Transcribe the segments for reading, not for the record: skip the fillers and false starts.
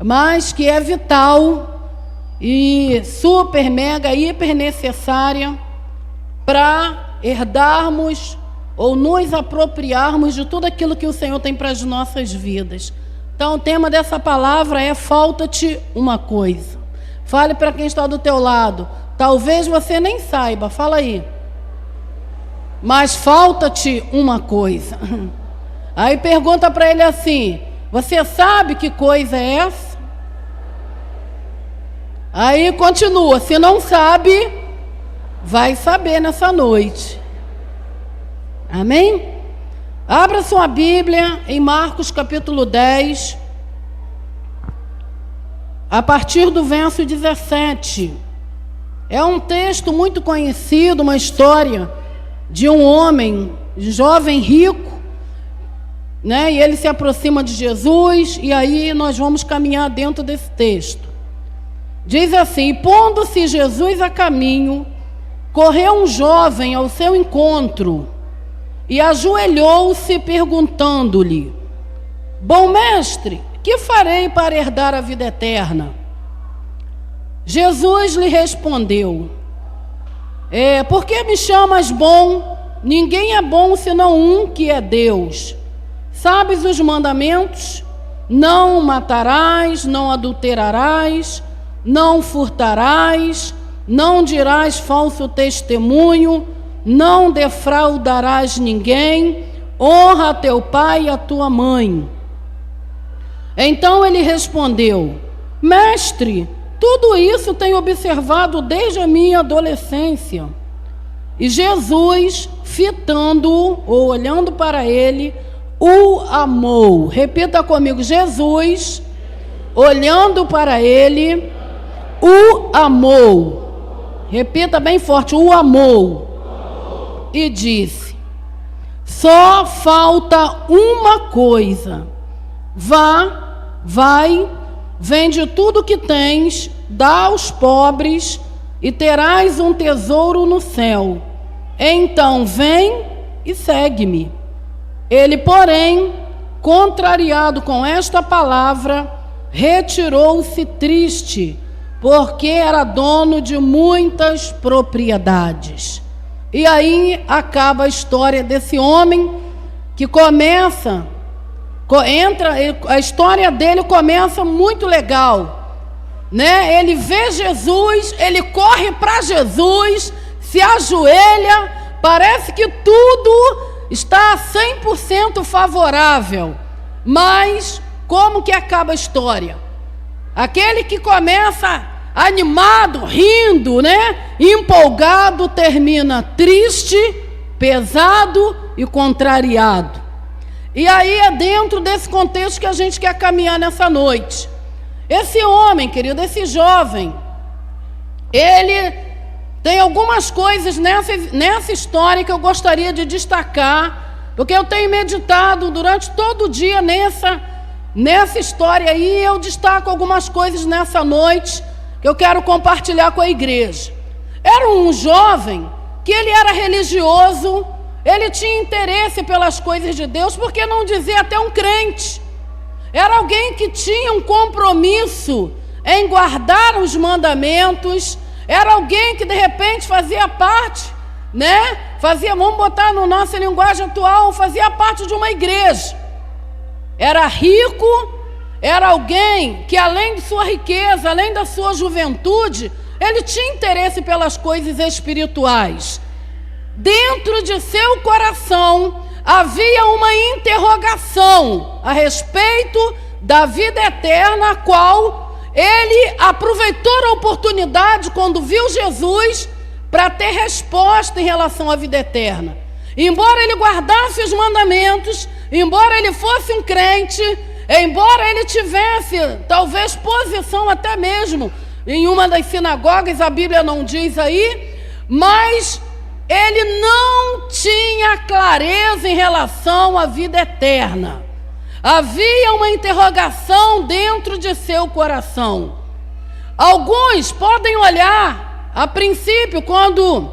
mas que é vital e super, mega, hiper necessária para herdarmos ou nos apropriarmos de tudo aquilo que o Senhor tem para as nossas vidas. Então, o tema dessa palavra é: falta-te uma coisa. Fale para quem está do teu lado. Talvez você nem saiba, fala aí. Mas falta-te uma coisa. Aí pergunta para ele assim: você sabe que coisa é essa? Aí continua: se não sabe, vai saber nessa noite. Amém? Abra sua Bíblia em Marcos capítulo 10, a partir do verso 17. É um texto muito conhecido, uma história de um homem, jovem rico, né? E ele se aproxima de Jesus, e aí nós vamos caminhar dentro desse texto. Diz assim: e pondo-se Jesus a caminho, correu um jovem ao seu encontro e ajoelhou-se perguntando-lhe: bom mestre, que farei para herdar a vida eterna? Jesus lhe respondeu: por que me chamas bom? Ninguém é bom senão um, que é Deus. Sabes os mandamentos? Não matarás, não adulterarás, não furtarás, não dirás falso testemunho, não defraudarás ninguém, honra a teu pai e a tua mãe. Então ele respondeu: mestre, tudo isso tenho observado desde a minha adolescência. E Jesus, fitando-o, ou olhando para ele, o amou. Repita comigo: Jesus, olhando para ele, o amou. Repita bem forte: o amou. E disse: só falta uma coisa. Vai, vende tudo que tens, dá aos pobres, e terás um tesouro no céu. Então vem e segue-me. Ele, porém, contrariado com esta palavra, retirou-se triste, porque era dono de muitas propriedades. E aí acaba a história desse homem, que a história dele começa muito legal, né? Ele vê Jesus, ele corre para Jesus, se ajoelha, parece que tudo está 100% favorável. Mas como que acaba a história? Aquele que começa animado, rindo, né? Empolgado, termina triste, pesado e contrariado. E aí é dentro desse contexto que a gente quer caminhar nessa noite. Esse homem, querido, esse jovem, ele tem algumas coisas nessa história que eu gostaria de destacar, porque eu tenho meditado durante todo o dia nessa história aí. Eu destaco algumas coisas nessa noite que eu quero compartilhar com a igreja. Era um jovem que ele era religioso, ele tinha interesse pelas coisas de Deus, por que não dizer até um crente? Era alguém que tinha um compromisso em guardar os mandamentos. Era alguém que de repente fazia parte, né? Vamos botar na nossa linguagem atual, fazia parte de uma igreja. Era rico, era alguém que, além de sua riqueza, além da sua juventude, ele tinha interesse pelas coisas espirituais. Dentro de seu coração havia uma interrogação a respeito da vida eterna, a qual ele aproveitou a oportunidade quando viu Jesus para ter resposta em relação à vida eterna. Embora ele guardasse os mandamentos, embora ele fosse um crente, embora ele tivesse talvez posição até mesmo em uma das sinagogas, a Bíblia não diz aí, mas ele não tinha clareza em relação à vida eterna. Havia uma interrogação dentro de seu coração. Alguns podem olhar, a princípio, quando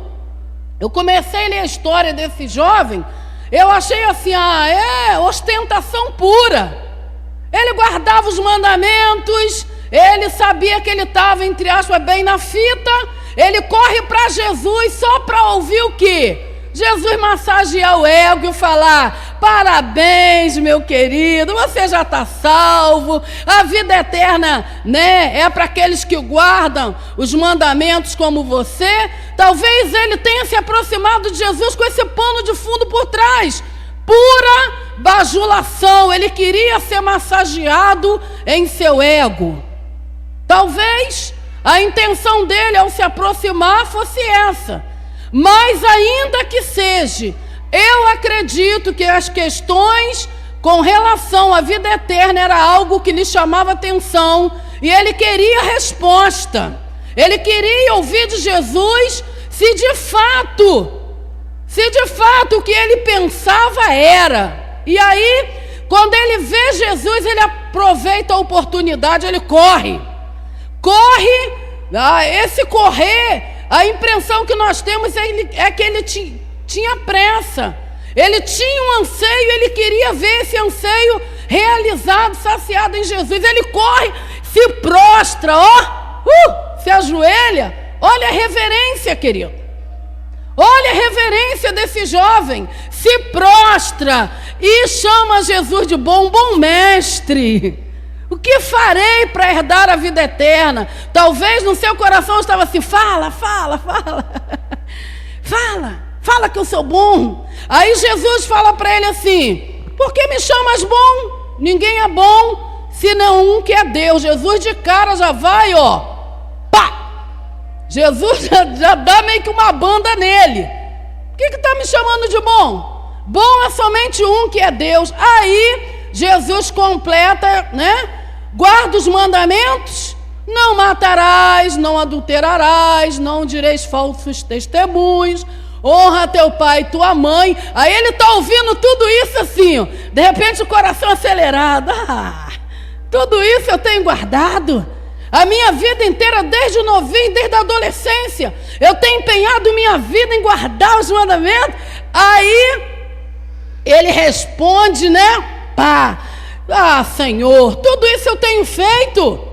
eu comecei a ler a história desse jovem, eu achei assim: é ostentação pura. ele guardava os mandamentos, ele sabia que ele estava, entre aspas, bem na fita. Ele corre para Jesus só para ouvir o quê? Jesus massagear o ego e falar: parabéns, meu querido, você já está salvo. A vida eterna, né, é para aqueles que guardam os mandamentos como você. Talvez ele tenha se aproximado de Jesus com esse pano de fundo por trás. Pura bajulação. Ele queria ser massageado em seu ego. Talvez a intenção dele ao se aproximar fosse essa. Mas ainda que seja, eu acredito que as questões com relação à vida eterna era algo que lhe chamava atenção, e ele queria resposta. Ele queria ouvir de Jesus se de fato o que ele pensava era. E aí, quando ele vê Jesus, ele aproveita a oportunidade, ele corre. Esse correr, a impressão que nós temos é que ele tinha pressa. Ele tinha um anseio, ele queria ver esse anseio realizado, saciado em Jesus. Ele corre, se prostra, se ajoelha. Olha a reverência, querido. Olha a reverência desse jovem. Se prostra e chama Jesus de bom mestre. O que farei para herdar a vida eterna? Talvez no seu coração estava assim: fala que eu sou bom. Aí Jesus fala para ele assim: por que me chamas bom? Ninguém é bom senão um que é Deus. Jesus de cara já vai, pá! Jesus já dá meio que uma banda nele. O que está me chamando de bom? Bom é somente um que é Deus. Aí Jesus completa, né? Guarda os mandamentos: não matarás, não adulterarás, não direis falsos testemunhos, honra teu pai e tua mãe. Aí ele está ouvindo tudo isso assim, de repente o coração acelerado. Tudo isso eu tenho guardado. A minha vida inteira, desde novinho, desde a adolescência, eu tenho empenhado minha vida em guardar os mandamentos. Aí ele responde, né? Senhor, tudo isso eu tenho feito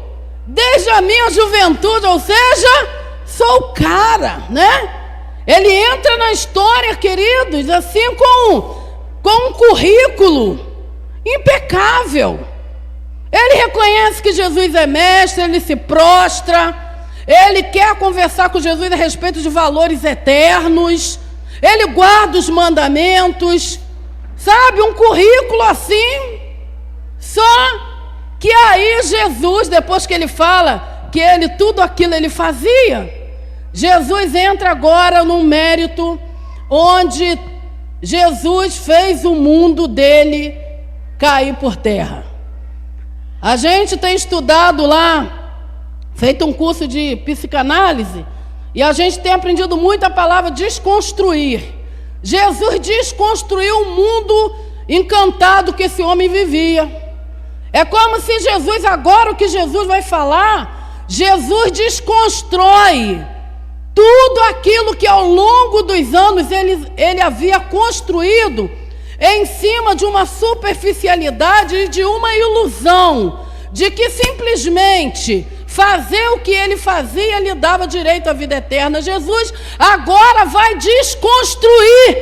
desde a minha juventude, ou seja, sou o cara, né? Ele entra na história, queridos, assim com um currículo impecável. Ele reconhece que Jesus é mestre, ele se prostra, ele quer conversar com Jesus a respeito de valores eternos, ele guarda os mandamentos, sabe, um currículo assim. Só que aí Jesus, depois que ele fala que tudo aquilo ele fazia, Jesus entra agora num mérito onde Jesus fez o mundo dele cair por terra. A gente tem estudado lá, feito um curso de psicanálise, e a gente tem aprendido muito a palavra desconstruir. Jesus desconstruiu o mundo encantado que esse homem vivia. É como se Jesus, agora o que Jesus vai falar, Jesus desconstrói tudo aquilo que ao longo dos anos ele havia construído em cima de uma superficialidade e de uma ilusão, de que simplesmente fazer o que ele fazia lhe dava direito à vida eterna. Jesus agora vai desconstruir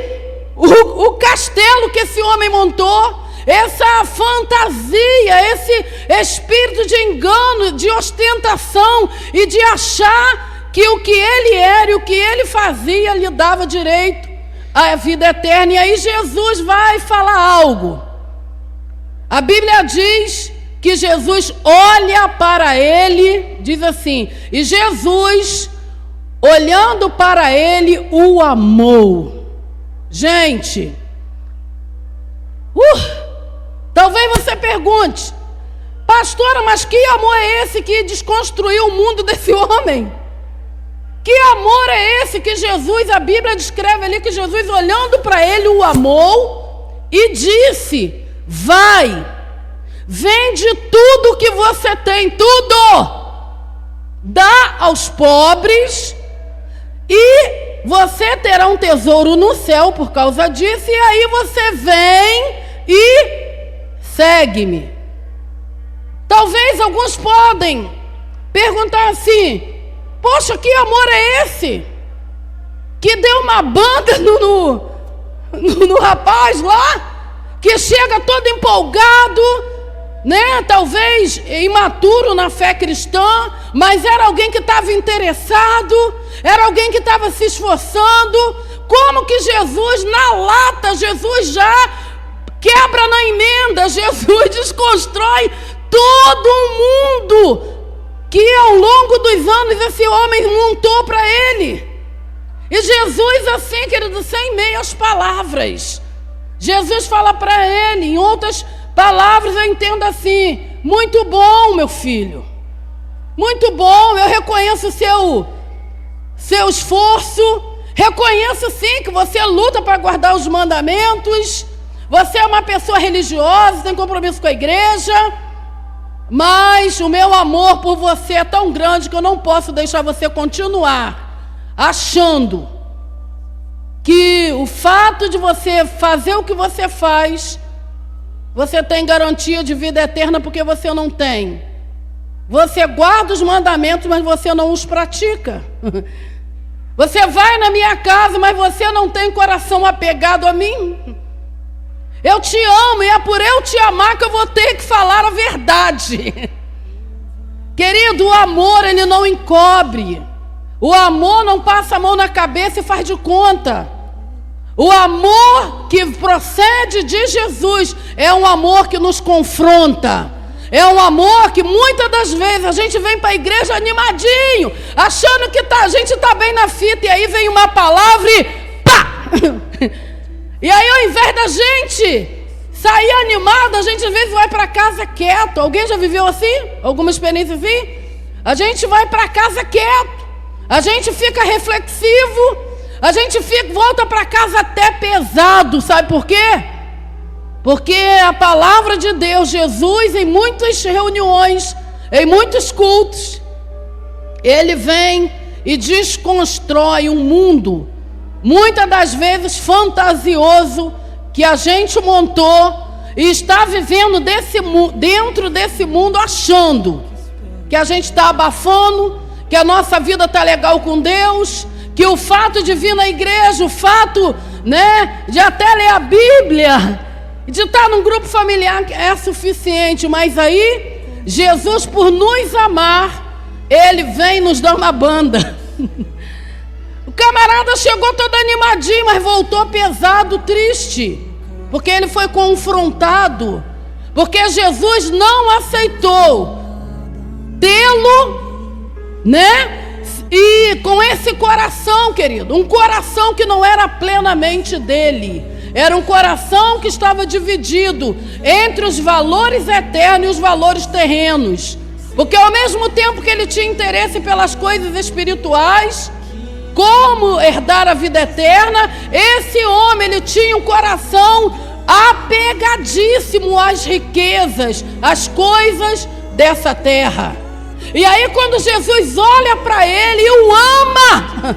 o castelo que esse homem montou, essa fantasia, esse espírito de engano, de ostentação e de achar que o que ele era e o que ele fazia lhe dava direito à vida eterna. E aí Jesus vai falar algo. A Bíblia diz que Jesus olha para ele, diz assim, e Jesus, olhando para ele, o amou. Gente, talvez você pergunte: pastora, mas que amor é esse que desconstruiu o mundo desse homem? Que amor é esse que Jesus, a Bíblia descreve ali que Jesus, olhando para ele, o amou e disse: vai, vende tudo que você tem, tudo, dá aos pobres e você terá um tesouro no céu por causa disso, e aí você vem e segue-me. Talvez alguns podem perguntar assim: poxa, que amor é esse? Que deu uma banda no rapaz lá, que chega todo empolgado, né? Talvez imaturo na fé cristã, mas era alguém que estava interessado, era alguém que estava se esforçando. Como que Jesus, na lata, Jesus já quebra na emenda, Jesus desconstrói todo o mundo que ao longo dos anos esse homem montou para ele. E Jesus, assim, querido, sem meias palavras, Jesus fala para ele, em outras palavras eu entendo assim: muito bom, meu filho, muito bom, eu reconheço o seu esforço, reconheço sim que você luta para guardar os mandamentos, você é uma pessoa religiosa, tem compromisso com a igreja, mas o meu amor por você é tão grande que eu não posso deixar você continuar achando que o fato de você fazer o que você faz, você tem garantia de vida eterna, porque você não tem. Você guarda os mandamentos, mas você não os pratica. Você vai na minha casa, mas você não tem coração apegado a mim. Eu te amo e é por eu te amar que eu vou ter que falar a verdade. Querido, o amor, ele não encobre. O amor não passa a mão na cabeça e faz de conta. O amor que procede de Jesus é um amor que nos confronta. É um amor que muitas das vezes a gente vem para a igreja animadinho, achando que a gente está bem na fita, e aí vem uma palavra e pá! E aí, ao invés da gente sair animado, a gente às vezes vai para casa quieto. Alguém já viveu assim? Alguma experiência assim? A gente vai para casa quieto, a gente fica reflexivo, a gente volta para casa até pesado. Sabe por quê? Porque a palavra de Deus, Jesus, em muitas reuniões, em muitos cultos, ele vem e desconstrói um mundo, muitas das vezes fantasioso, que a gente montou e está vivendo dentro desse mundo, achando que a gente está abafando, que a nossa vida está legal com Deus, que o fato de vir na igreja, o fato, né, de até ler a Bíblia, de estar num grupo familiar é suficiente. Mas aí, Jesus, por nos amar, ele vem nos dar uma banda. O camarada chegou todo animadinho, mas voltou pesado, triste, porque ele foi confrontado, porque Jesus não aceitou tê-lo, né? E com esse coração, querido, um coração que não era plenamente dele, era um coração que estava dividido entre os valores eternos e os valores terrenos, porque ao mesmo tempo que ele tinha interesse pelas coisas espirituais, como herdar a vida eterna, esse homem, ele tinha um coração apegadíssimo às riquezas, às coisas dessa terra. E aí quando Jesus olha para ele e o ama,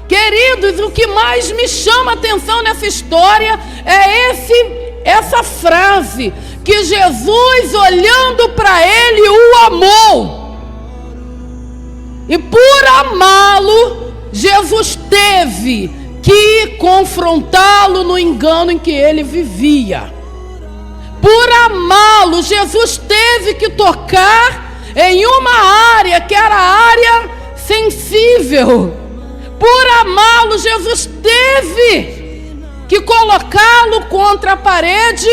queridos, o que mais me chama a atenção nessa história é essa frase, que Jesus, olhando para ele, o amou. E por amá-lo, Jesus teve que confrontá-lo no engano em que ele vivia. Por amá-lo, Jesus teve que tocar em uma área que era a área sensível. Por amá-lo, Jesus teve que colocá-lo contra a parede,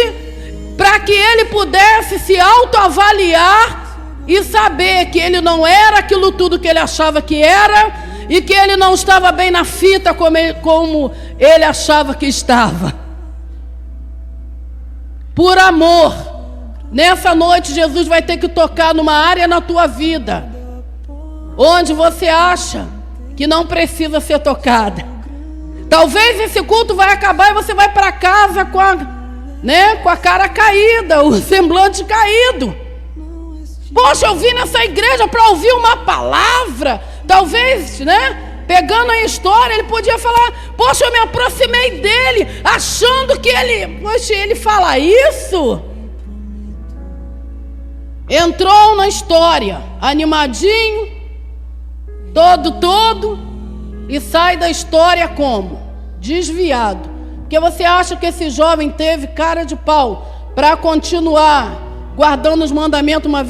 para que ele pudesse se autoavaliar e saber que ele não era aquilo tudo que ele achava que era, e que ele não estava bem na fita como ele achava que estava. Por amor, nessa noite Jesus vai ter que tocar numa área na tua vida onde você acha que não precisa ser tocada. Talvez esse culto vai acabar e você vai para casa com a cara caída, o semblante caído. Poxa, eu vim nessa igreja para ouvir uma palavra. Talvez, né, pegando a história, ele podia falar: poxa, eu me aproximei dele, achando que ele fala isso. entrou na história, animadinho, todo, e sai da história como? Desviado. Porque você acha que esse jovem teve cara de pau para continuar guardando os mandamentos, uma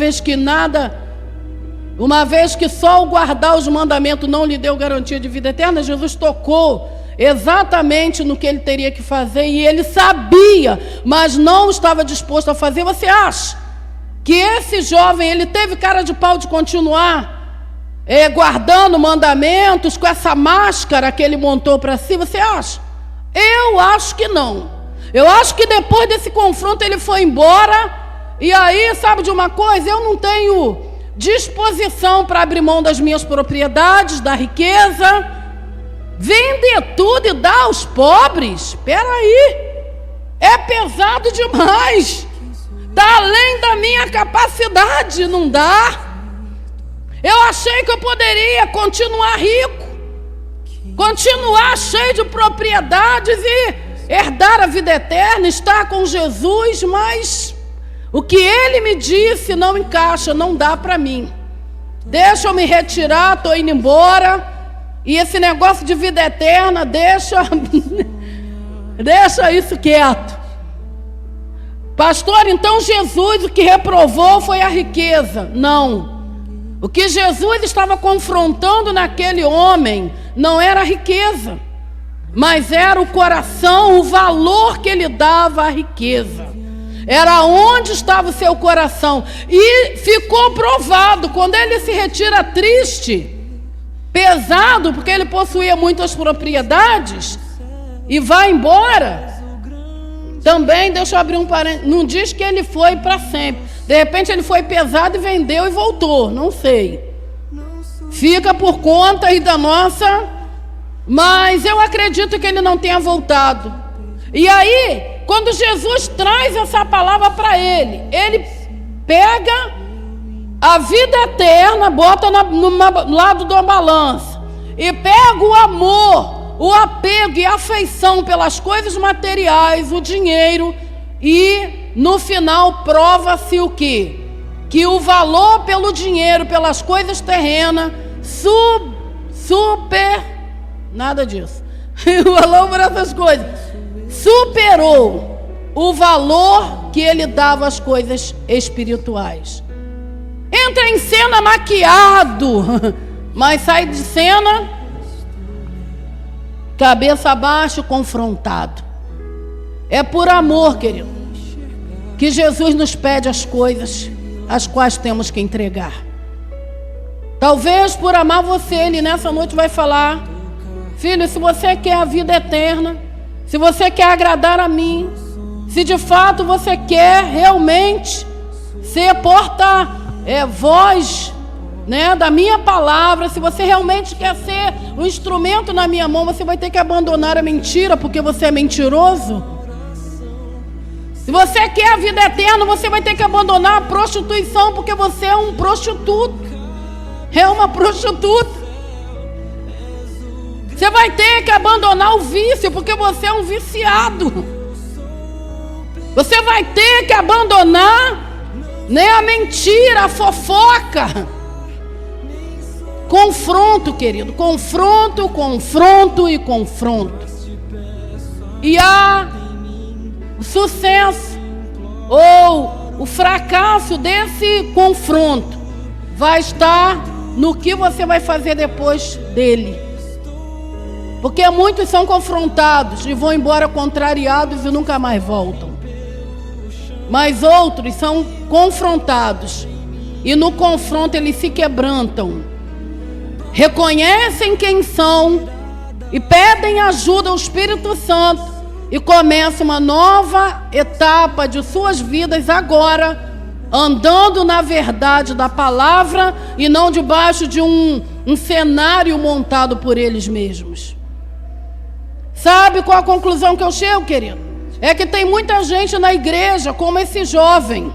vez que só o guardar os mandamentos não lhe deu garantia de vida eterna? Jesus tocou exatamente no que ele teria que fazer, e ele sabia, mas não estava disposto a fazer. Você acha que esse jovem, ele teve cara de pau de continuar guardando mandamentos com essa máscara que ele montou para si? Você acha? Eu acho que não. Eu acho que depois desse confronto ele foi embora. E aí, sabe de uma coisa? Eu não tenho disposição para abrir mão das minhas propriedades, da riqueza, vender tudo e dar aos pobres. Espera aí, é pesado demais, está além da minha capacidade, não dá. Eu achei que eu poderia continuar rico, continuar cheio de propriedades e herdar a vida eterna, estar com Jesus, mas o que ele me disse não encaixa, não dá para mim. Deixa eu me retirar, estou indo embora. E esse negócio de vida eterna, deixa isso quieto. Pastor, então Jesus, o que reprovou foi a riqueza. Não. O que Jesus estava confrontando naquele homem não era a riqueza, mas era o coração, o valor que ele dava à riqueza. Era onde estava o seu coração. E ficou provado, quando ele se retira triste, pesado, porque ele possuía muitas propriedades, e vai embora. Também, deixa eu abrir um parênteses, não diz que ele foi para sempre. De repente ele foi pesado e vendeu e voltou, não sei. Fica por conta aí da nossa, mas eu acredito que ele não tenha voltado. E aí, quando Jesus traz essa palavra para ele, ele pega a vida eterna, bota no lado da balança, e pega o amor, o apego e a afeição pelas coisas materiais, o dinheiro, e no final prova-se o quê? Que o valor pelo dinheiro, pelas coisas terrenas, nada disso, o valor por essas coisas superou o valor que ele dava às coisas espirituais. Entra em cena maquiado, mas sai de cena cabeça abaixo, confrontado. É por amor, querido, que Jesus nos pede as coisas as quais temos que entregar. Talvez por amar você, ele nessa noite vai falar: filho, se você quer a vida eterna, se você quer agradar a mim, se de fato você quer realmente ser voz, né, da minha palavra, se você realmente quer ser um instrumento na minha mão, você vai ter que abandonar a mentira, porque você é mentiroso. Se você quer a vida eterna, você vai ter que abandonar a prostituição, porque você é um prostituto, é uma prostituta. Você vai ter que abandonar o vício, porque você é um viciado. Você vai ter que abandonar, né, a mentira, a fofoca. Confronto, querido, confronto. E o sucesso ou o fracasso desse confronto vai estar no que você vai fazer depois dele. Porque muitos são confrontados e vão embora contrariados e nunca mais voltam. Mas outros são confrontados e no confronto eles se quebrantam, reconhecem quem são e pedem ajuda ao Espírito Santo e começam uma nova etapa de suas vidas agora, andando na verdade da palavra e não debaixo de um cenário montado por eles mesmos. Sabe qual a conclusão que eu chego, querido? É que tem muita gente na igreja, como esse jovem,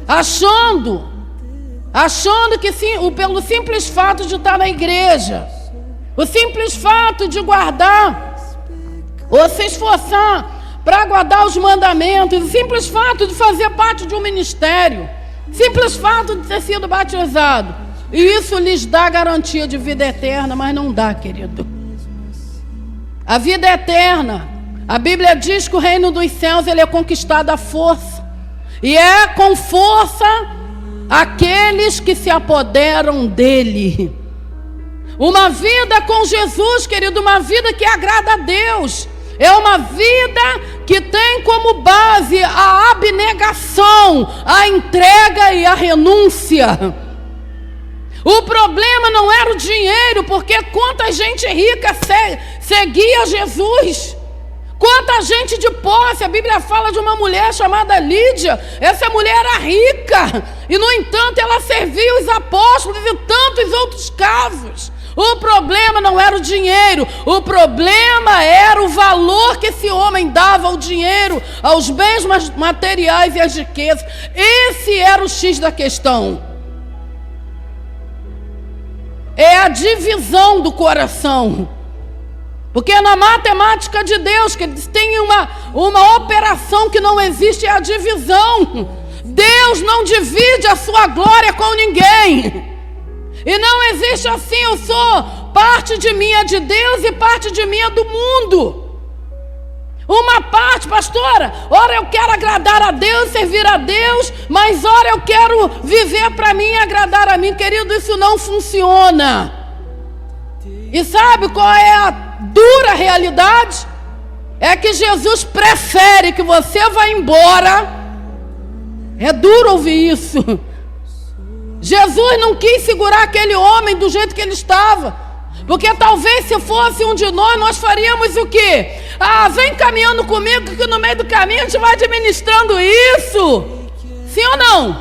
achando que sim, pelo simples fato de estar na igreja, o simples fato de guardar, ou se esforçar para guardar os mandamentos, o simples fato de fazer parte de um ministério, Simples fato de ter sido batizado. E isso lhes dá garantia de vida eterna, mas não dá, querido. A vida eterna, a Bíblia diz que o reino dos céus ele é conquistado à força. E é com força aqueles que se apoderam dele. Uma vida com Jesus, querido, uma vida que agrada a Deus. É uma vida que tem como base a abnegação, a entrega e a renúncia. O problema não era o dinheiro, porque quanta gente rica seguia Jesus. Quanta gente de posse. A Bíblia fala de uma mulher chamada Lídia. Essa mulher era rica e, no entanto, ela servia os apóstolos e tantos outros casos. O problema não era o dinheiro, o problema era o valor que esse homem dava ao dinheiro, aos bens materiais e às riquezas. Esse era o X da questão. É a divisão do coração. Porque na matemática de Deus, que eles têm uma operação que não existe, é a divisão. Deus não divide a sua glória com ninguém. E não existe assim, eu sou, parte de mim é de Deus e parte de mim é do mundo. Uma parte, pastora, ora eu quero agradar a Deus, servir a Deus, mas ora eu quero viver para mim e agradar a mim. Querido, isso não funciona. E sabe qual é a dura realidade? É que Jesus prefere que você vá embora. É duro ouvir isso. Jesus não quis segurar aquele homem do jeito que ele estava. Porque talvez se fosse um de nós faríamos o quê? Vem caminhando comigo que no meio do caminho a gente vai administrando isso. Sim ou não?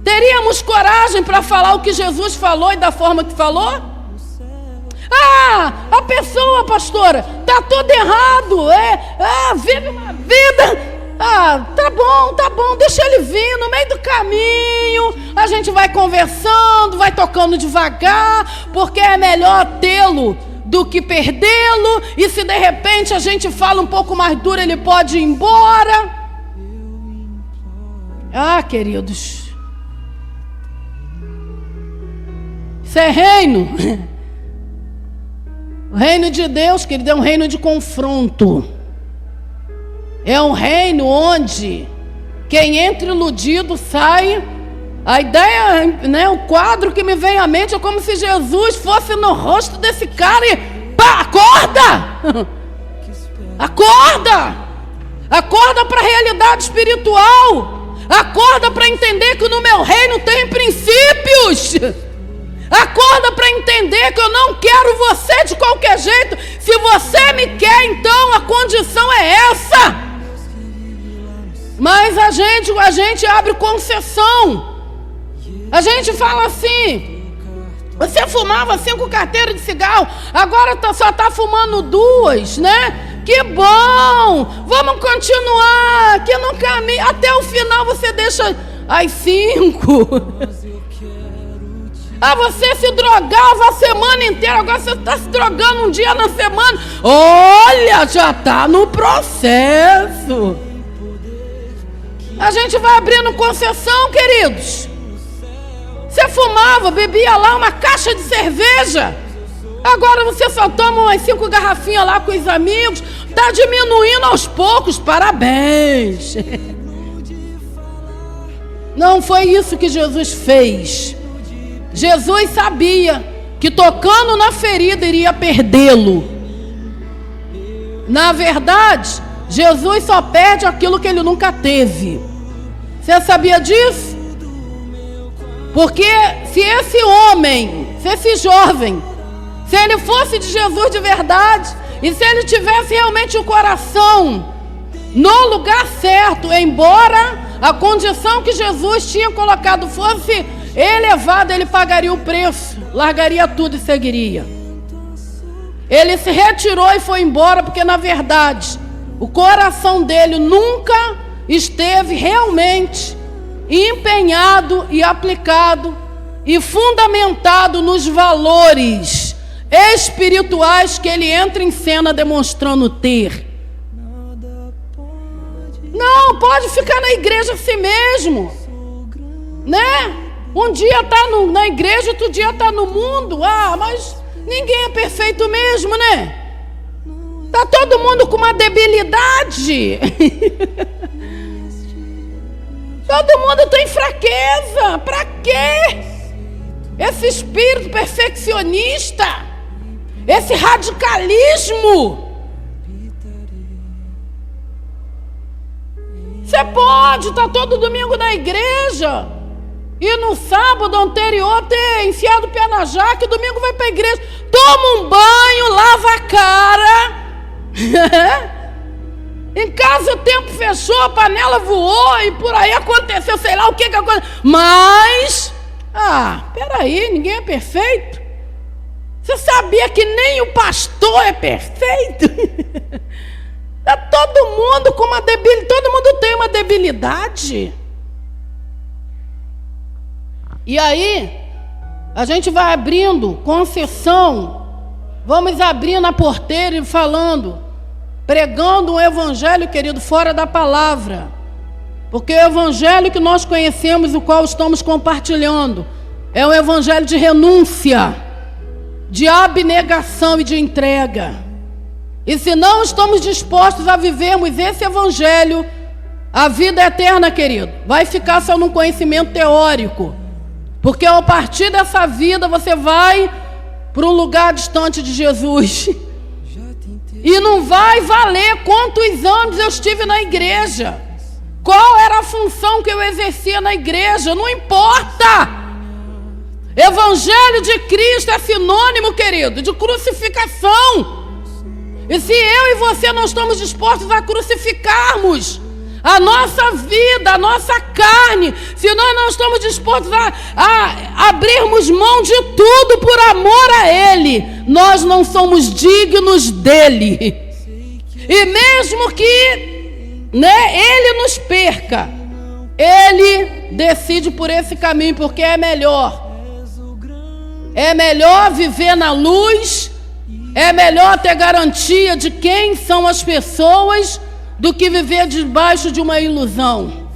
Teríamos coragem para falar o que Jesus falou e da forma que falou? A pessoa, pastora, está tudo errado. Vive uma vida... tá bom, deixa ele vir no meio do caminho, a gente vai conversando, vai tocando devagar, porque é melhor tê-lo do que perdê-lo, e se de repente a gente fala um pouco mais duro, ele pode ir embora. Queridos, isso é reino. O reino de Deus, querido, é um reino de confronto. É um reino onde quem entra iludido sai. A ideia, né, o quadro que me vem à mente é como se Jesus fosse no rosto desse cara e pá, acorda! Acorda! Acorda para a realidade espiritual. Acorda para entender que no meu reino tem princípios. Acorda para entender que eu não quero você de qualquer jeito. Se você me quer, então a condição é essa. Mas a gente abre concessão. A gente fala assim: você fumava 5 carteiras de cigarro, agora só está fumando 2, né? Que bom! Vamos continuar aqui no caminho. Até o final você deixa as 5. Você se drogava a semana inteira, agora você está se drogando um dia na semana. Olha, já está no processo. A gente vai abrindo concessão, queridos. Você fumava, bebia lá uma caixa de cerveja. Agora você só toma umas 5 garrafinhas lá com os amigos. Está diminuindo aos poucos, parabéns. Não foi isso que Jesus fez. Jesus sabia que tocando na ferida iria perdê-lo. Na verdade, Jesus só perde aquilo que ele nunca teve. Você sabia disso? Porque se esse homem, se esse jovem, se ele fosse de Jesus de verdade, e se ele tivesse realmente o coração no lugar certo, embora a condição que Jesus tinha colocado fosse elevada, ele pagaria o preço, largaria tudo e seguiria. Ele se retirou e foi embora porque, na verdade, o coração dele nunca esteve realmente empenhado e aplicado e fundamentado nos valores espirituais que ele entra em cena demonstrando ter. Não, pode ficar na igreja assim mesmo. né? Um dia está na igreja, outro dia está no mundo. Mas ninguém é perfeito mesmo, né? Está todo mundo com uma debilidade. Todo mundo tem fraqueza. Para quê? Esse espírito perfeccionista, esse radicalismo. Você pode estar todo domingo na igreja e no sábado anterior ter enfiado o pé na jaca e domingo vai para a igreja, toma um banho, lava a cara. Em casa o tempo fechou, a panela voou e por aí aconteceu, sei lá o que aconteceu. Mas, peraí, ninguém é perfeito. Você sabia que nem o pastor é perfeito? Tá todo mundo com uma debilidade, todo mundo tem uma debilidade. E aí, a gente vai abrindo concessão, vamos abrindo a porteira e falando, pregando um evangelho, querido, fora da palavra. Porque o evangelho que nós conhecemos, o qual estamos compartilhando, é um evangelho de renúncia, de abnegação e de entrega. E se não estamos dispostos a vivermos esse evangelho, a vida eterna, querido, vai ficar só num conhecimento teórico. Porque a partir dessa vida você vai para um lugar distante de Jesus. E não vai valer quantos anos eu estive na igreja, qual era a função que eu exercia na igreja, não importa. Evangelho de Cristo é sinônimo, querido, de crucificação. E se eu e você não estamos dispostos a crucificarmos a nossa vida, a nossa carne, se nós não estamos dispostos a abrirmos mão de tudo por amor a Ele, nós não somos dignos dEle. E mesmo que Ele nos perca, Ele decide por esse caminho, porque é melhor. É melhor viver na luz, é melhor ter garantia de quem são as pessoas, do que viver debaixo de uma ilusão.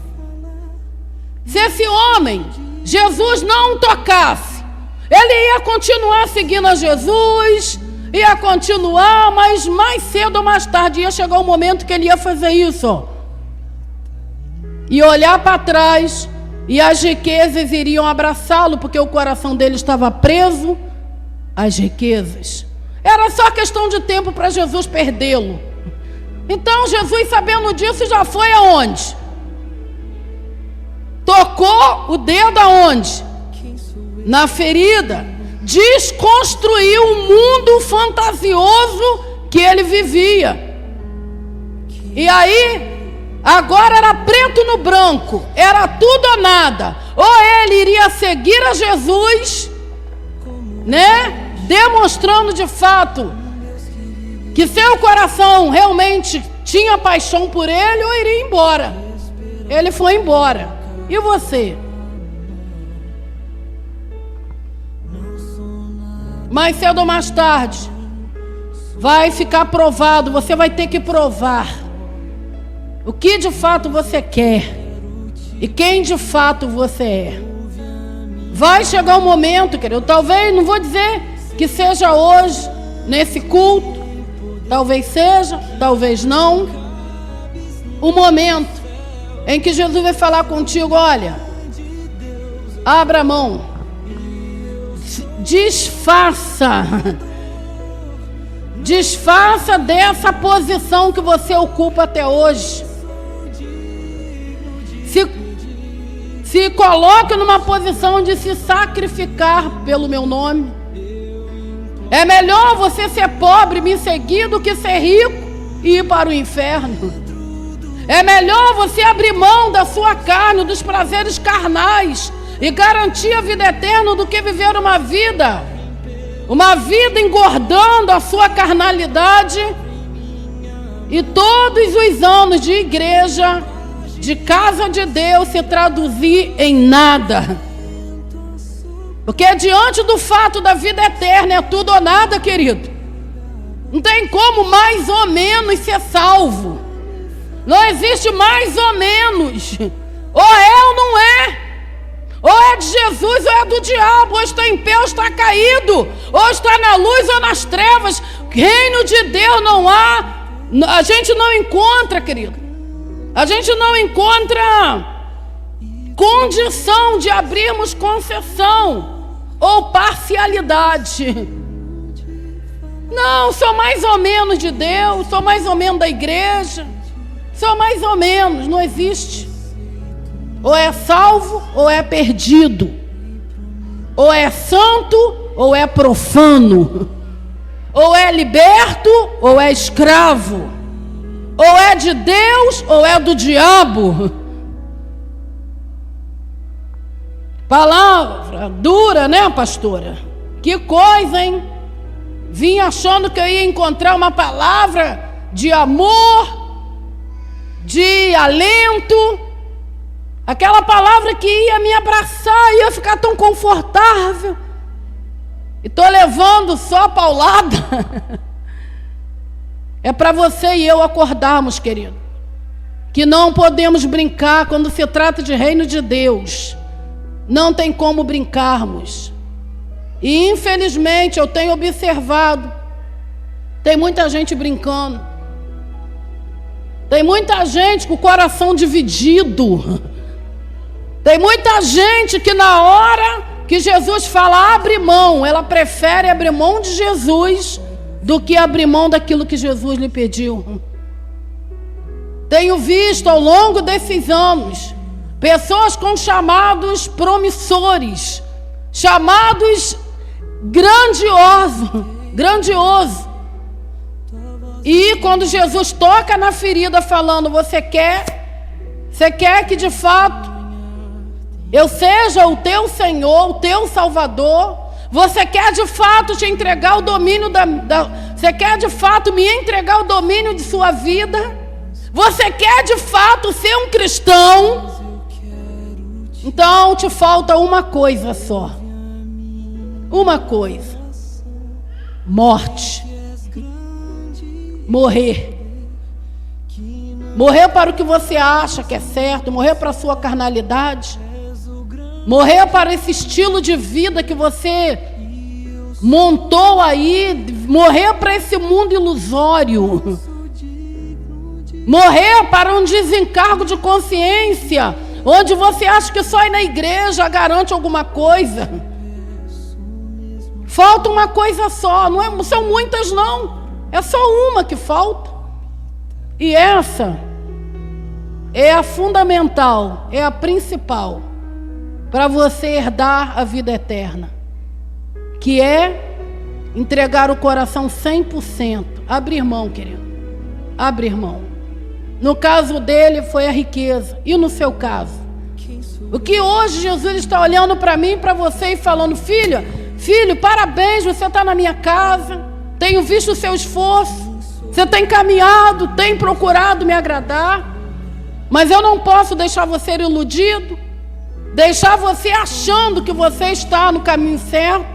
Se esse homem, Jesus, não tocasse, ele ia continuar seguindo a Jesus, ia continuar, mas mais cedo ou mais tarde ia chegar o momento que ele ia fazer isso, e olhar para trás, e as riquezas iriam abraçá-lo, porque o coração dele estava preso às riquezas. Era só questão de tempo para Jesus perdê-lo. Então Jesus, sabendo disso, já foi aonde? Tocou o dedo aonde? Na ferida. Desconstruiu o mundo fantasioso que ele vivia. E aí, agora era preto no branco, era tudo ou nada. Ou ele iria seguir a Jesus, demonstrando de fato que seu coração realmente tinha paixão por ele, ou iria embora. Ele foi embora. E você? Mais cedo ou mais tarde vai ficar provado, você vai ter que provar o que de fato você quer e quem de fato você é. Vai chegar um momento, querido, talvez, não vou dizer que seja hoje, nesse culto, talvez seja, talvez não, o momento em que Jesus vai falar contigo: olha, abra a mão, desfaça dessa posição que você ocupa até hoje. Se coloque numa posição de se sacrificar pelo meu nome. É melhor você ser pobre e me seguir do que ser rico e ir para o inferno. É melhor você abrir mão da sua carne, dos prazeres carnais, e garantir a vida eterna, do que viver uma vida engordando a sua carnalidade, e todos os anos de igreja, de casa de Deus, se traduzir em nada. Porque diante do fato da vida eterna é tudo ou nada, querido. Não tem como mais ou menos ser salvo. Não existe mais ou menos. Ou é ou não é. Ou é de Jesus ou é do diabo. Ou está em pé ou está caído. Ou está na luz ou nas trevas. Reino de Deus não há. A gente não encontra, querido. A gente não encontra condição de abrirmos concessão ou parcialidade. Não, sou mais ou menos de Deus, sou mais ou menos da igreja, sou mais ou menos, não existe. Ou é salvo ou é perdido, ou é santo ou é profano, ou é liberto ou é escravo, ou é de Deus ou é do diabo. Palavra dura, né, pastora? Que coisa, hein? Vim achando que eu ia encontrar uma palavra de amor, de alento, aquela palavra que ia me abraçar, ia ficar tão confortável. E estou levando só paulada. É para você e eu acordarmos, querido, que não podemos brincar quando se trata de reino de Deus. Não tem como brincarmos. E infelizmente eu tenho observado, tem muita gente brincando, tem muita gente com o coração dividido, tem muita gente que na hora que Jesus fala abre mão, ela prefere abrir mão de Jesus do que abrir mão daquilo que Jesus lhe pediu. Tenho visto ao longo desses anos pessoas com chamados promissores, chamados grandioso. E quando Jesus toca na ferida falando, você quer que de fato eu seja o teu Senhor, o teu Salvador? Você quer de fato te entregar o domínio você quer de fato me entregar o domínio de sua vida? Você quer de fato ser um cristão? Então te falta uma coisa só. Uma coisa: morte. Morrer. Morrer para o que você acha que é certo, morrer para a sua carnalidade, morrer para esse estilo de vida que você montou aí, morrer para esse mundo ilusório, morrer para um desencargo de consciência, onde você acha que só ir na igreja garante alguma coisa. Falta uma coisa só, não são muitas não, é só uma que falta. E essa é a fundamental, é a principal para você herdar a vida eterna, que é entregar o coração 100%, abrir mão, querido, abrir mão. No caso dele foi a riqueza, e no seu caso? O que hoje Jesus está olhando para mim e para você e falando: filho, parabéns, você está na minha casa, tenho visto o seu esforço, você tem caminhado, tem procurado me agradar, mas eu não posso deixar você iludido, deixar você achando que você está no caminho certo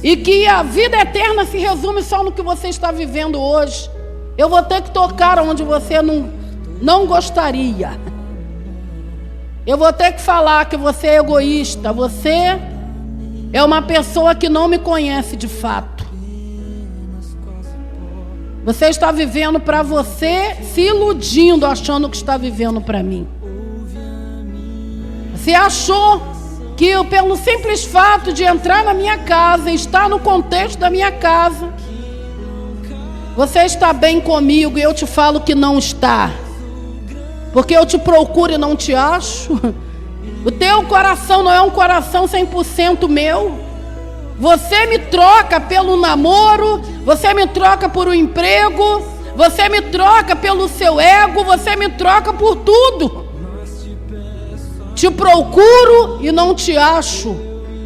e que a vida eterna se resume só no que você está vivendo hoje. Eu vou ter que tocar onde você não gostaria. Eu vou ter que falar que você é egoísta, você é uma pessoa que não me conhece de fato. Você está vivendo para você, se iludindo, achando que está vivendo para mim. Você achou que pelo simples fato de entrar na minha casa, estar no contexto da minha casa, você está bem comigo, e eu te falo que não está. Porque eu te procuro e não te acho. O teu coração não é um coração 100% meu. Você me troca pelo namoro, você me troca por um emprego, você me troca pelo seu ego, você me troca por tudo. Te procuro e não te acho,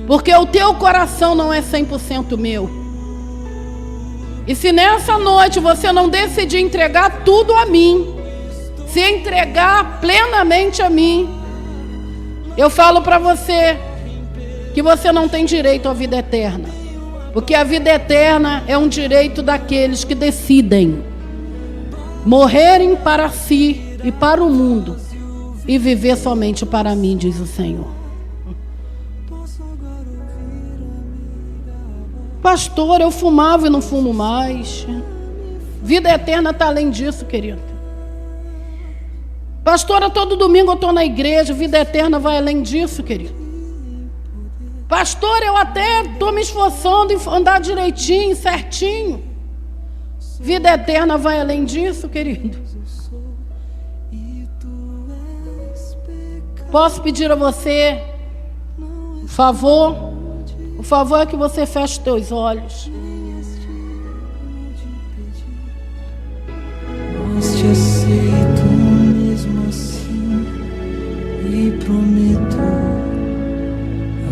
porque o teu coração não é 100% meu. E se nessa noite você não decidir entregar tudo a mim, se entregar plenamente a mim, eu falo para você que você não tem direito à vida eterna, porque a vida eterna é um direito daqueles que decidem morrerem para si e para o mundo e viver somente para mim, diz o Senhor. Pastor, eu fumava e não fumo mais. Vida eterna está além disso, querido. Pastora, todo domingo eu estou na igreja. Vida eterna vai além disso, querido. Pastor, eu até estou me esforçando em andar direitinho, certinho. Vida eterna vai além disso, querido. Posso pedir a você um favor? O favor é que você feche os teus olhos. Mas te aceito mesmo assim e prometo,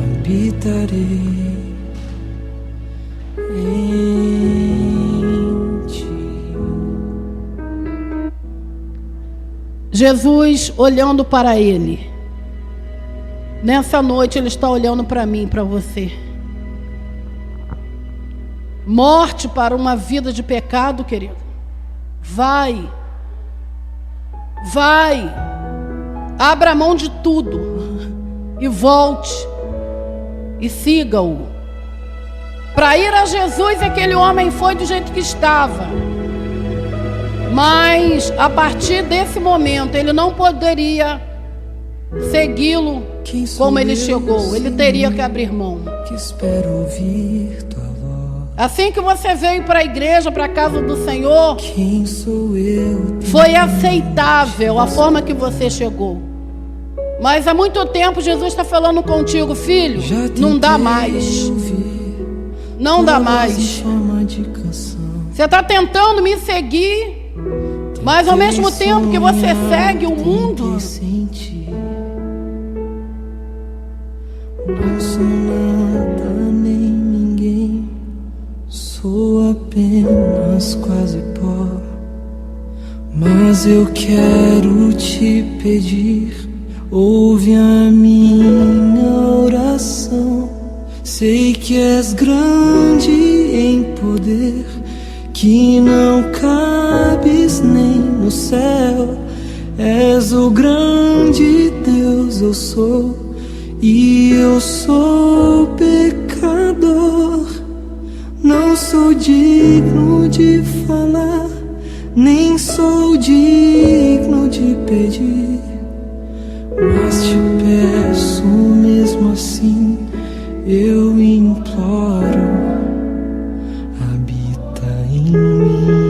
habitarei em ti. Jesus olhando para ele. Nessa noite ele está olhando para mim, para você. Morte para uma vida de pecado, querido. Vai. Abra mão de tudo e volte e siga-o. Para ir a Jesus, aquele homem foi do jeito que estava. Mas a partir desse momento ele não poderia segui-lo como ele chegou. Ele teria que abrir mão. Que espero ouvir tua voz. Assim que você veio para a igreja, para a casa do Senhor, Quem sou eu? foi aceitável a forma que você chegou. Mas há muito tempo Jesus está falando contigo, filho, não dá mais. Não dá mais. Você está tentando me seguir, mas ao mesmo tempo que você segue o mundo, não sou nada nem ninguém, sou apenas quase pó. Mas eu quero te pedir, ouve a minha oração. Sei que és grande em poder, que não cabes nem no céu. És o grande Deus, eu sou. E eu sou pecador, não sou digno de falar, nem sou digno de pedir. Mas te peço mesmo assim, eu imploro, habita em mim.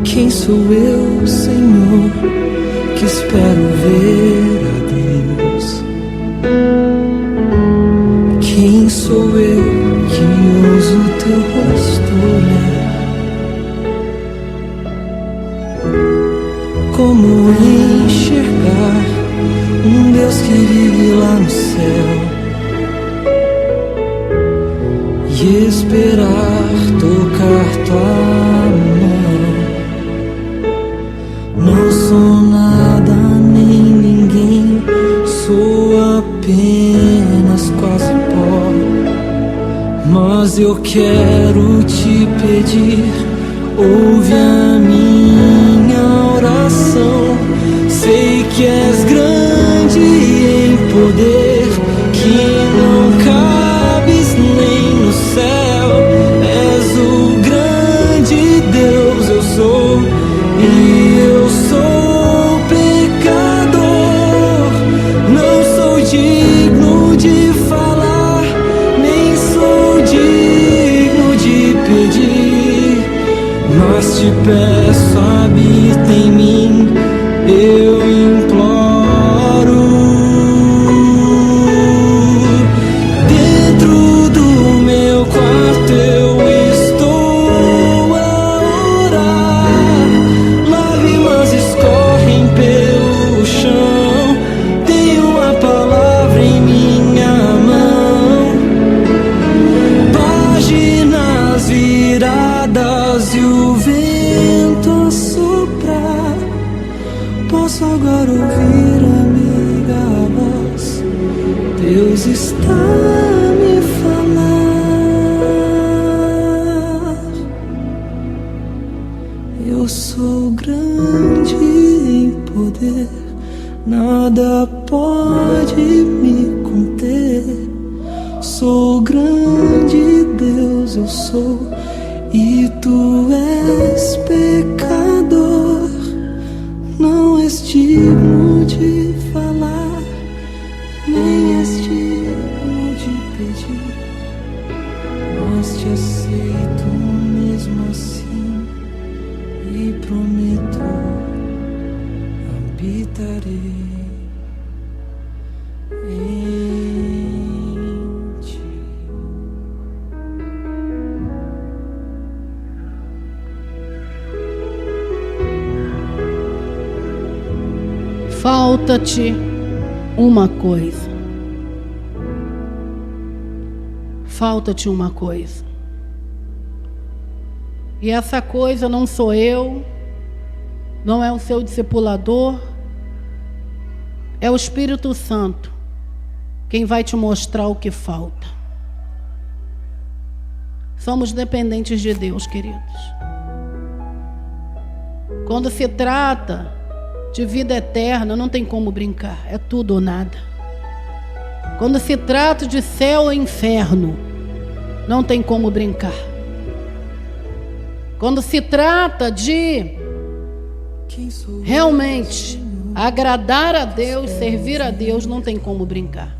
Quem sou eu, Senhor, que espero ver a Deus? Quem sou eu que ouso teu rosto olhar? Como enxergar um Deus que vive lá no céu e esperar tocar tua mão? Não sou nada nem ninguém, sou apenas quase pó. Mas eu quero te pedir, ouve a minha oração. Sei que és grande em poder, que não cabes nem no céu. És o grande Deus, eu sou. E eu sou pecador, não sou digno de falar, nem sou digno de pedir. Mas te peço, habita em mim, eu imploro. Dentro do meu quarto eu estou a orar. Lágrimas escorrem pelo chão, tenho a palavra em minha mão. Páginas viradas e o vento Deus está a me falar. Eu sou grande em poder, nada pode me conter. Sou grande, Deus, eu sou, e tu és pecador. Não és digno de falar, nem és digno de pedir, mas te aceito mesmo assim e prometo, habitarei em ti. Falta-te uma coisa. Falta-te uma coisa. E essa coisa não sou eu, não é o seu discipulador, é o Espírito Santo quem vai te mostrar o que falta. Somos dependentes de Deus, queridos. Quando se trata de vida eterna, não tem como brincar, é tudo ou nada. Quando se trata de céu ou inferno, não tem como brincar. Quando se trata de realmente agradar a Deus, servir a Deus, não tem como brincar.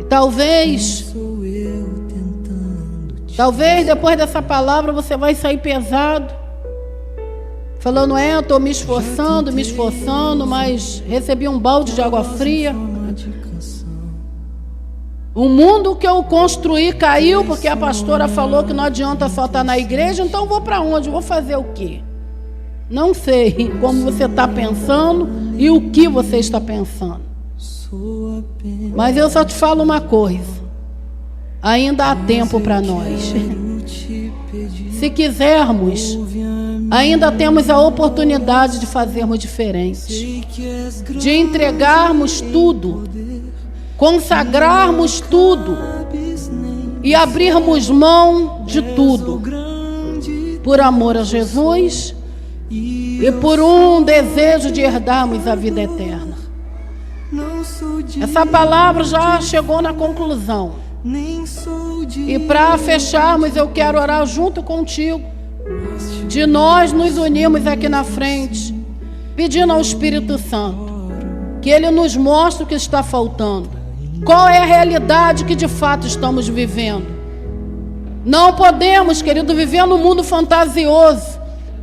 E talvez depois dessa palavra você vai sair pesado, falando, eu estou me esforçando, mas recebi um balde de água fria. O mundo que eu construí caiu, porque a pastora falou que não adianta só estar na igreja, então eu vou para onde? Eu vou fazer o quê? Não sei como você está pensando e o que você está pensando. Mas eu só te falo uma coisa. Ainda há tempo para nós. Se quisermos, ainda temos a oportunidade de fazermos diferente, de entregarmos tudo, consagrarmos tudo e abrirmos mão de tudo, por amor a Jesus e por um desejo de herdarmos a vida eterna. Essa palavra já chegou na conclusão. E para fecharmos, eu quero orar junto contigo, de nós nos unirmos aqui na frente, pedindo ao Espírito Santo que Ele nos mostre o que está faltando, qual é a realidade que de fato estamos vivendo. Não podemos, querido, viver num mundo fantasioso.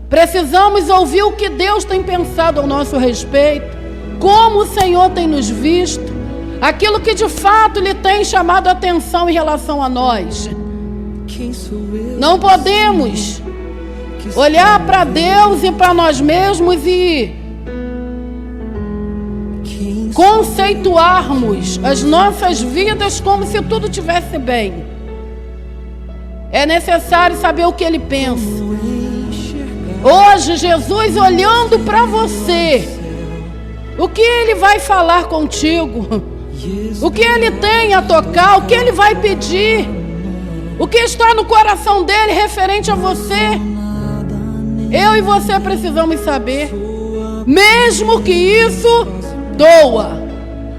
Precisamos ouvir o que Deus tem pensado ao nosso respeito, como o Senhor tem nos visto, aquilo que de fato lhe tem chamado a atenção em relação a nós. Não podemos olhar para Deus e para nós mesmos e conceituarmos as nossas vidas como se tudo estivesse bem. É necessário saber o que Ele pensa. Hoje, Jesus olhando para você, o que Ele vai falar contigo, o que Ele tem a tocar, o que Ele vai pedir, o que está no coração dEle referente a você. Eu e você precisamos saber, mesmo que isso doa,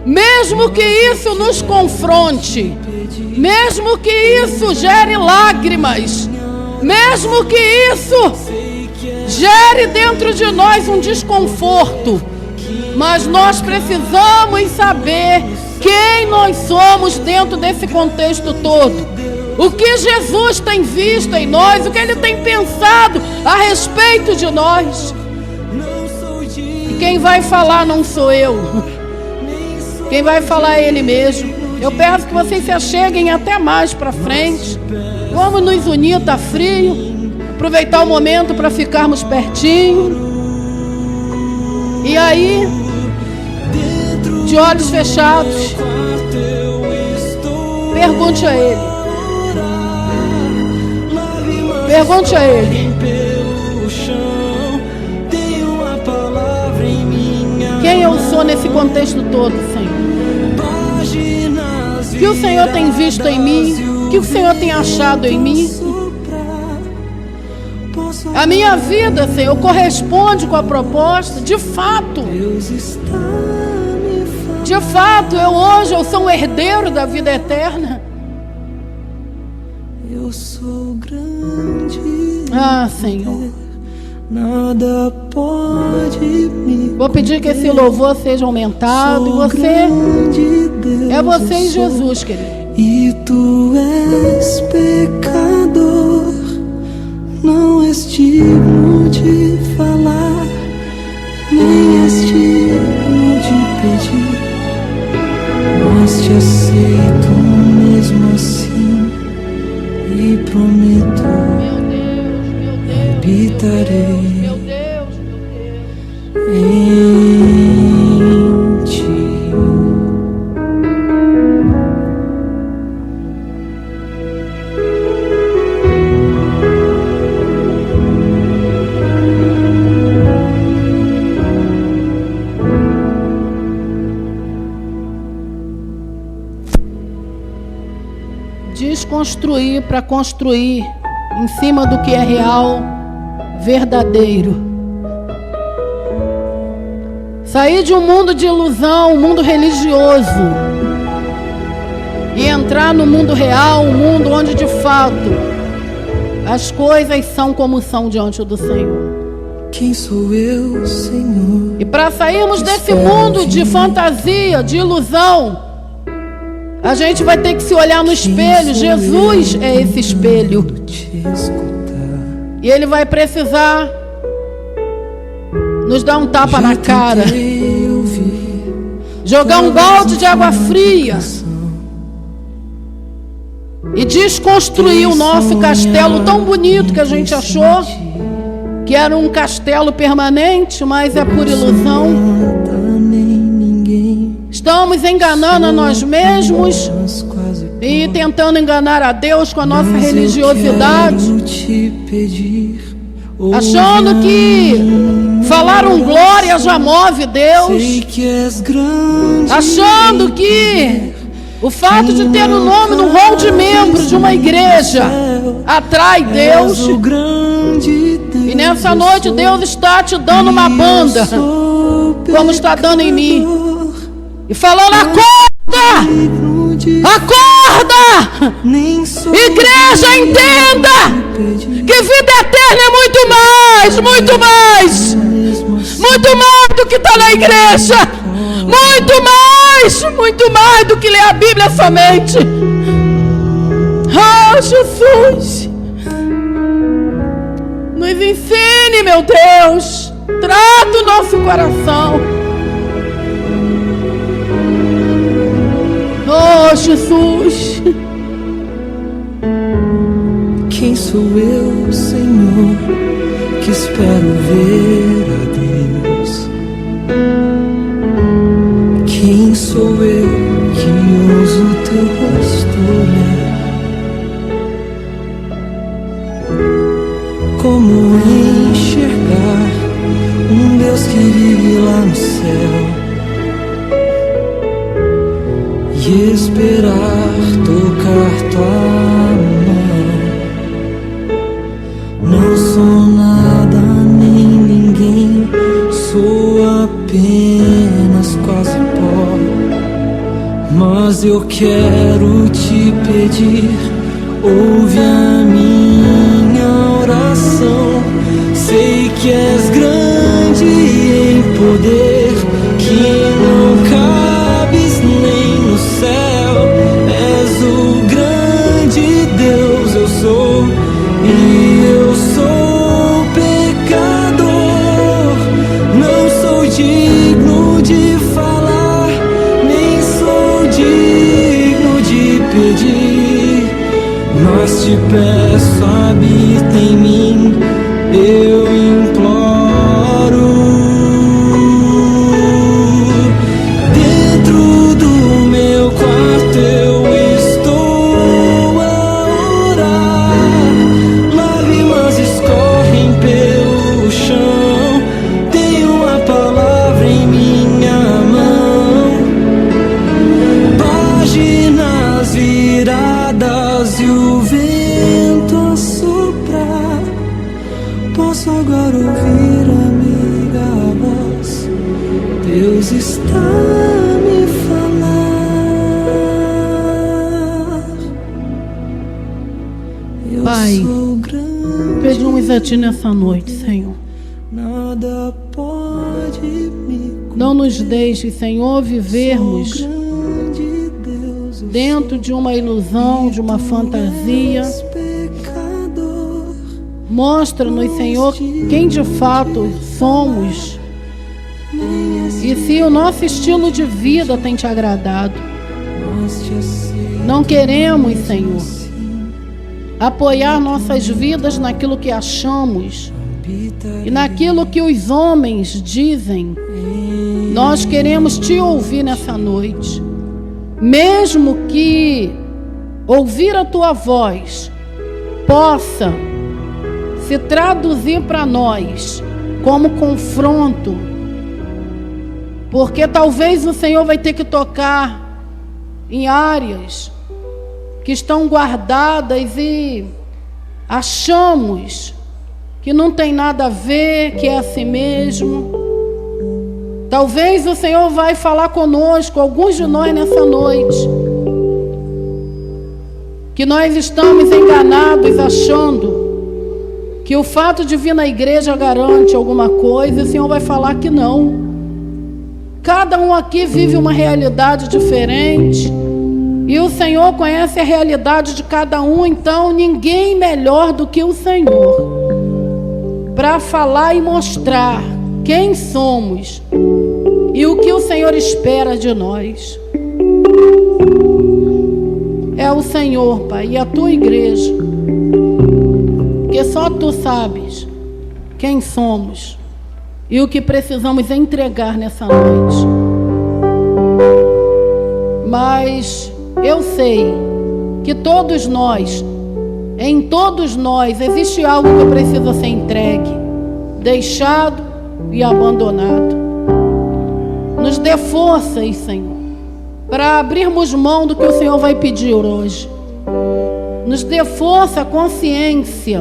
mesmo que isso nos confronte, mesmo que isso gere lágrimas, mesmo que isso gere dentro de nós um desconforto, mas nós precisamos saber quem nós somos dentro desse contexto todo. O que Jesus tem visto em nós, o que Ele tem pensado a respeito de nós. E quem vai falar não sou eu. Quem vai falar é Ele mesmo. Eu peço que vocês se acheguem até mais para frente. Vamos nos unir, está frio. Aproveitar o momento para ficarmos pertinho. E aí, de olhos fechados, pergunte a Ele. Pergunte a Ele. Quem eu sou nesse contexto todo, Senhor? que o Senhor tem visto em mim, que o Senhor tem achado em mim. A minha vida, Senhor, corresponde com a proposta. De fato, eu sou um herdeiro da vida eterna. Eu sou grande. Ah, Senhor. Nada pode me. Vou pedir que esse louvor seja aumentado. E você, é você e Jesus, querido. E tu és pecador, não és digno de falar, nem és digno de pedir, mas te aceito mesmo assim e prometo, habitarei em ti. Desconstruir para construir em cima do que é real, verdadeiro. Sair de um mundo de ilusão, um mundo religioso, e entrar no mundo real, um mundo onde de fato as coisas são como são diante do Senhor. Quem sou eu, Senhor? E para sairmos desse mundo de fantasia, de ilusão, a gente vai ter que se olhar no espelho. Jesus é esse espelho. E Ele vai precisar nos dar um tapa na cara, jogar um balde de água fria e desconstruir o nosso castelo tão bonito que a gente achou que era um castelo permanente, mas é por ilusão. Estamos enganando a nós mesmos e tentando enganar a Deus com a nossa religiosidade, achando que falar um glória já move Deus, achando que o fato de ter o nome no rol de membros de uma igreja atrai Deus. E nessa noite Deus está te dando uma banda, como está dando em mim, e falando: acorda! Acorda! Igreja, entenda que vida eterna é muito mais do que está na igreja, muito mais do que ler a Bíblia somente. Ah, Jesus, nos ensine, meu Deus, trata o nosso coração. Oh, Jesus. Quem sou eu, Senhor, que espero ver a Deus? Quem sou eu que ouso teu rosto olhar? Como enxergar um Deus que vive lá no céu e esperar tocar tua mão? Não sou nada nem ninguém, sou apenas quase pó, mas eu quero te pedir, ouve a minha oração. Sei que és grande em poder, que não cabes nem no céu. És o grande Deus, eu sou, e eu sou pecador. Não sou digno de falar, nem sou digno de pedir, mas te peço, habita em mim, eu imploro. Dentro do meu quarto eu estou a orar, lágrimas escorrem pelo chão, tenho a palavra em minha mão, páginas pedimos a Ti nessa noite, Senhor. Nada pode me Não nos deixe, Senhor, vivermos grande Deus, dentro de uma ilusão, de uma fantasia. pecador. Mostra-nos, Senhor, quem de fato somos e se o nosso estilo de vida tem Te agradado. Nós te aceitamos. Não queremos, Senhor, apoiar nossas vidas naquilo que achamos e naquilo que os homens dizem. Nós queremos Te ouvir nessa noite. Mesmo que ouvir a Tua voz possa se traduzir para nós como confronto, porque talvez o Senhor vai ter que tocar em áreas que estão guardadas e achamos que não tem nada a ver, que é assim mesmo. Talvez o Senhor vai falar conosco, alguns de nós nessa noite, que nós estamos enganados achando que o fato de vir na igreja garante alguma coisa. O Senhor vai falar que não. Cada um aqui vive uma realidade diferente e o Senhor conhece a realidade de cada um. Então ninguém melhor do que o Senhor para falar e mostrar quem somos e o que o Senhor espera de nós. É o Senhor, Pai, e a Tua igreja, porque só Tu sabes quem somos e o que precisamos entregar nessa noite. Mas eu sei que todos nós, em todos nós, existe algo que precisa ser entregue, deixado e abandonado. Nos dê forças, Senhor, para abrirmos mão do que o Senhor vai pedir hoje. Nos dê força, consciência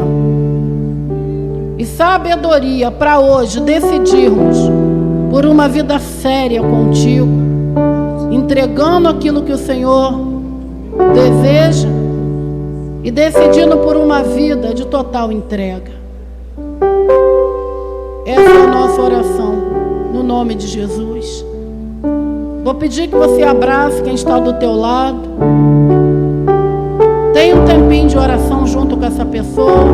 e sabedoria para hoje decidirmos por uma vida séria contigo, entregando aquilo que o Senhor deseja e decidindo por uma vida de total entrega. Essa é a nossa oração, no nome de Jesus. Vou pedir que você abrace quem está do teu lado. Tenha um tempinho de oração junto com essa pessoa.